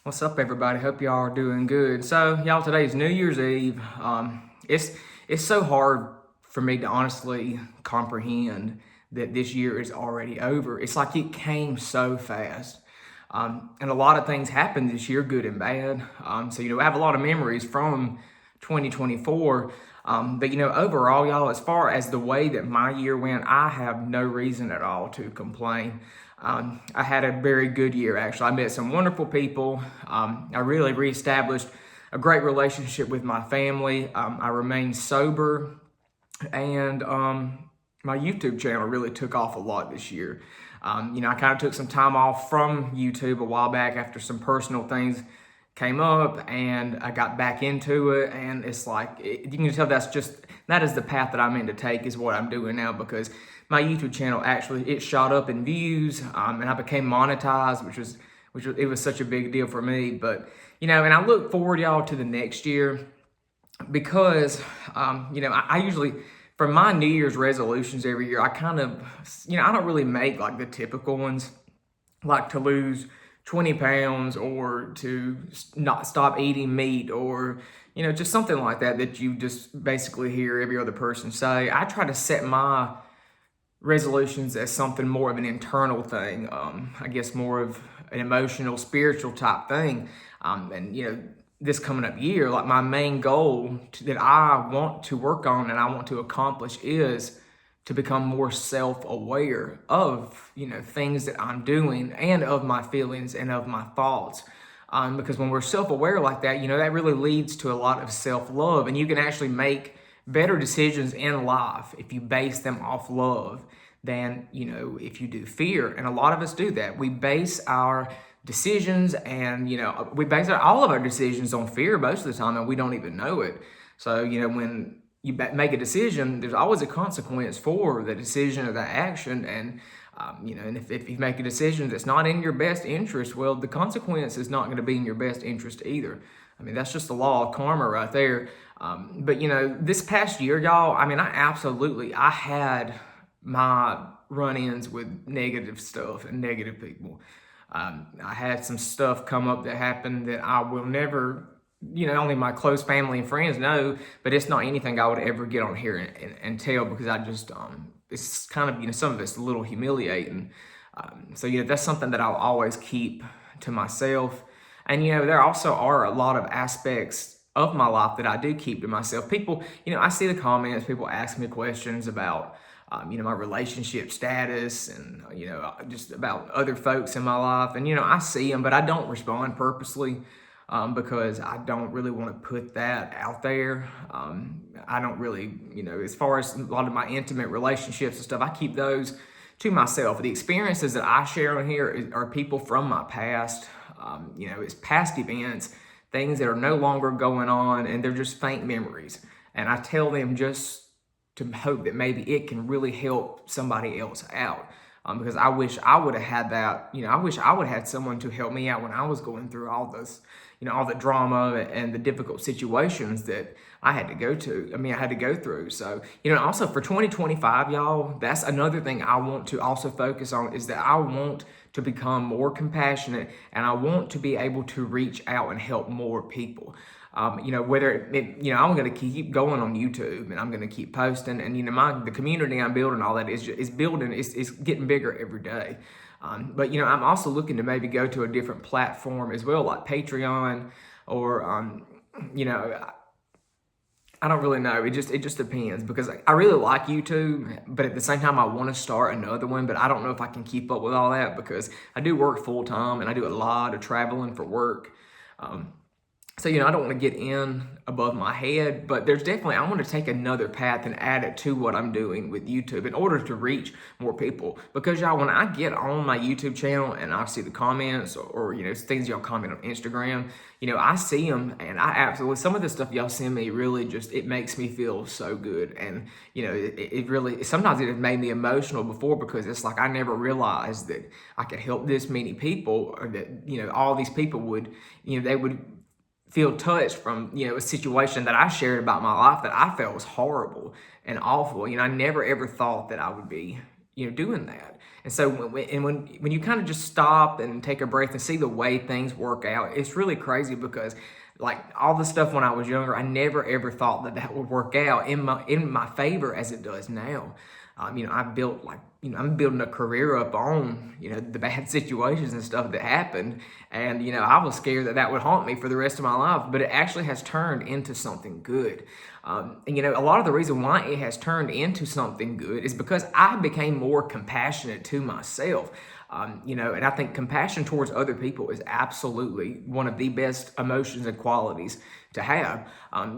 What's up, everybody? Hope y'all are doing good. So, y'all, today's New Year's Eve. It's so hard for me to honestly comprehend that this year is already over. It's like it came so fast. And a lot of things happened this year, good and bad. I have a lot of memories from 2024. But overall, y'all, as far as the way that my year went, I have no reason at all to complain. I had a very good year, actually. I met some wonderful people. I really reestablished a great relationship with my family. I remained sober, and my YouTube channel really took off a lot this year. I kind of took some time off from YouTube a while back after some personal things came up, and I got back into it. And it's like, you can tell that is the path that I'm in to take, is what I'm doing now, because my YouTube channel actually, it shot up in views, and I became monetized, it was such a big deal for me. But and I look forward, y'all, to the next year, because I usually, for my New Year's resolutions every year, I kind of, I don't really make like the typical ones, like to lose 20 pounds or to not stop eating meat, or just something like that you just basically hear every other person say. I try to set my resolutions as something more of an internal thing, I guess more of an emotional, spiritual type thing. This coming up year, like my main goal that I want to work on and I want to accomplish is to become more self-aware of, things that I'm doing, and of my feelings and of my thoughts. Because when we're self-aware like that, that really leads to a lot of self-love, and you can actually make better decisions in life if you base them off love than, if you do fear. And a lot of us do that. We base our decisions and, we base all of our decisions on fear most of the time, and we don't even know it. So, when you make a decision, there's always a consequence for the decision or the action. And, and if you make a decision that's not in your best interest, well, the consequence is not going to be in your best interest either. I mean, that's just the law of karma right there. But this past year, y'all, I had my run-ins with negative stuff and negative people. I had some stuff come up that happened that I will never, only my close family and friends know, but it's not anything I would ever get on here and tell, because I just, it's kind of, some of it's a little humiliating. That's something that I'll always keep to myself. And, there also are a lot of aspects of my life that I do keep to myself. People, I see the comments, people ask me questions about, my relationship status, and, just about other folks in my life. And, I see them, but I don't respond purposely, because I don't really want to put that out there. I don't really, as far as a lot of my intimate relationships and stuff, I keep those to myself. The experiences that I share on here are people from my past. It's past events, things that are no longer going on, and they're just faint memories. And I tell them just to hope that maybe it can really help somebody else out. Because I wish I would have had that, I wish I would have had someone to help me out when I was going through all this, all the drama and the difficult situations that I had to go through. So, also for 2025, y'all, that's another thing I want to also focus on, is that I want to become more compassionate, and I want to be able to reach out and help more people. I'm going to keep going on YouTube, and I'm going to keep posting, and the community I'm building, all that is building, is getting bigger every day. I'm also looking to maybe go to a different platform as well, like Patreon, or I don't really know. It just depends, because I really like YouTube, but at the same time I want to start another one, but I don't know if I can keep up with all that, because I do work full time and I do a lot of traveling for work. I don't want to get in above my head, but there's definitely, I want to take another path and add it to what I'm doing with YouTube in order to reach more people. Because y'all, when I get on my YouTube channel and I see the comments, or things y'all comment on Instagram, I see them, and I absolutely, some of the stuff y'all send me really just, it makes me feel so good. And, it really, sometimes it has made me emotional before, because it's like I never realized that I could help this many people, or that, all these people would, they would feel touched from, a situation that I shared about my life that I felt was horrible and awful. I never ever thought that I would be, doing that. And so when you kind of just stop and take a breath and see the way things work out, it's really crazy because like all the stuff when I was younger, I never ever thought that would work out in my favor as it does now. I'm building a career up on, the bad situations and stuff that happened. And, I was scared that would haunt me for the rest of my life, but it actually has turned into something good. A lot of the reason why it has turned into something good is because I became more compassionate to myself. And I think compassion towards other people is absolutely one of the best emotions and qualities to have.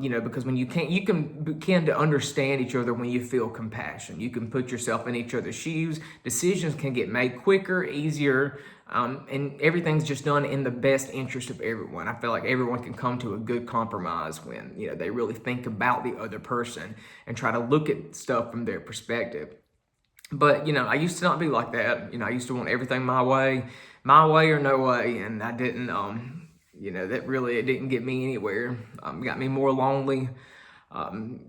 Because when you can begin to understand each other when you feel compassion. You can put yourself in each other's shoes. Decisions can get made quicker, easier, and everything's just done in the best interest of everyone. I feel like everyone can come to a good compromise when, they really think about the other person and try to look at stuff from their perspective. But, I used to not be like that. I used to want everything my way or no way. And I didn't, it didn't get me anywhere. Got me more lonely,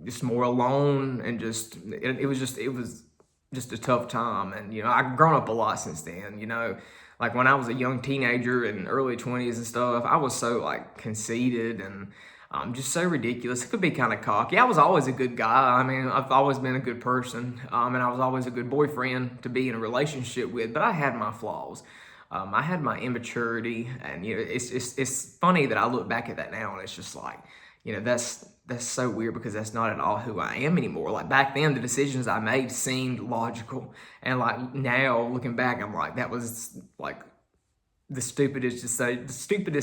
just more alone. And it was just a tough time. And, I've grown up a lot since then, like when I was a young teenager in early 20s and stuff, I was so like conceited and just so ridiculous. It could be kind of cocky. I was always a good guy. I mean, I've always been a good person, and I was always a good boyfriend to be in a relationship with, but I had my flaws. I had my immaturity, and, it's funny that I look back at that now, and it's just like, that's so weird because that's not at all who I am anymore. Like back then, the decisions I made seemed logical, and like now looking back, I'm like, that was like the stupidest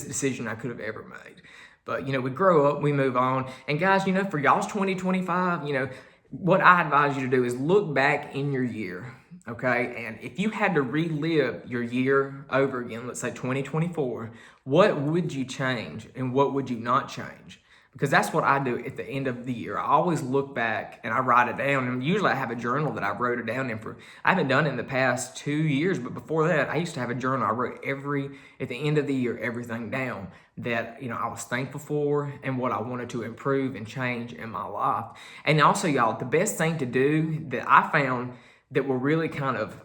decision I could have ever made. But, we grow up, we move on. And guys, for y'all's 2025, what I advise you to do is look back in your year, okay? And if you had to relive your year over again, let's say 2024, what would you change and what would you not change? Because that's what I do at the end of the year. I always look back and I write it down. And usually I have a journal that I wrote it down in I haven't done it in the past 2 years, but before that, I used to have a journal. I wrote at the end of the year, everything down that, I was thankful for and what I wanted to improve and change in my life. And also, y'all, the best thing to do that I found that will really kind of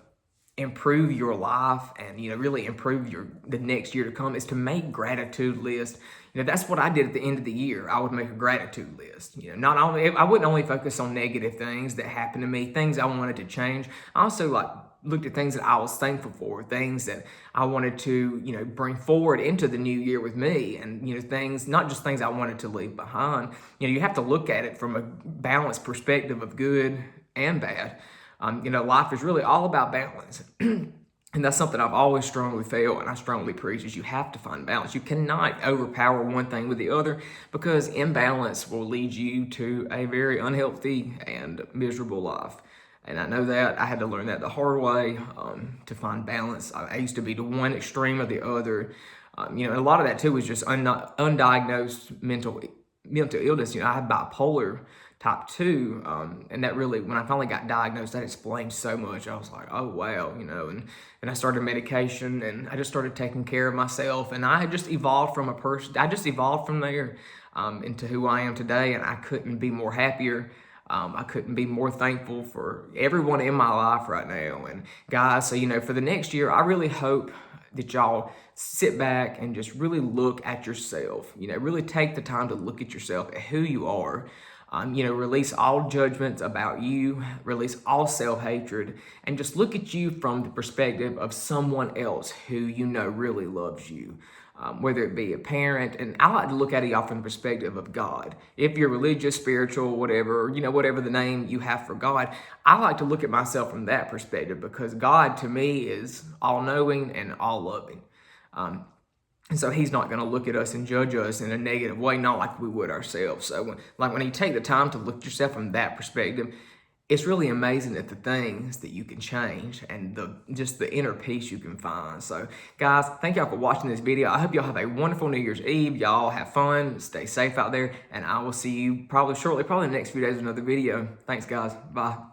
improve your life and really improve the next year to come is to make gratitude lists. That's what I did at the end of the year. I would make a gratitude list. I wouldn't only focus on negative things that happened to me, things I wanted to change. I also looked at things that I was thankful for, things that I wanted to bring forward into the new year with me, and things, not just things I wanted to leave behind. You have to look at it from a balanced perspective of good and bad. Life is really all about balance. And that's something I've always strongly felt, and I strongly preach, is you have to find balance. You cannot overpower one thing with the other, because imbalance will lead you to a very unhealthy and miserable life. And I know that. I had to learn that the hard way, to find balance. I used to be to one extreme or the other. And a lot of that too was just undiagnosed mental illness. I had bipolar type 2, and that really, when I finally got diagnosed, that explained so much. I was like, oh wow, and I started medication, and I just started taking care of myself, and I had just evolved from a person. I just evolved from there into who I am today, and I couldn't be more happier. I couldn't be more thankful for everyone in my life right now. And guys, so for the next year, I really hope that y'all sit back and just really look at yourself. Really take the time to look at yourself, at who you are. Release all judgments about you, release all self-hatred, and just look at you from the perspective of someone else who really loves you. Whether it be a parent, and I like to look at it y'all from the perspective of God. If you're religious, spiritual, whatever, whatever the name you have for God, I like to look at myself from that perspective, because God to me is all-knowing and all-loving. And so he's not going to look at us and judge us in a negative way, not like we would ourselves. So when you take the time to look at yourself from that perspective, it's really amazing at the things that you can change and just the inner peace you can find. So guys, thank y'all for watching this video. I hope y'all have a wonderful New Year's Eve. Y'all have fun, stay safe out there, and I will see you probably in the next few days with another video. Thanks guys, bye.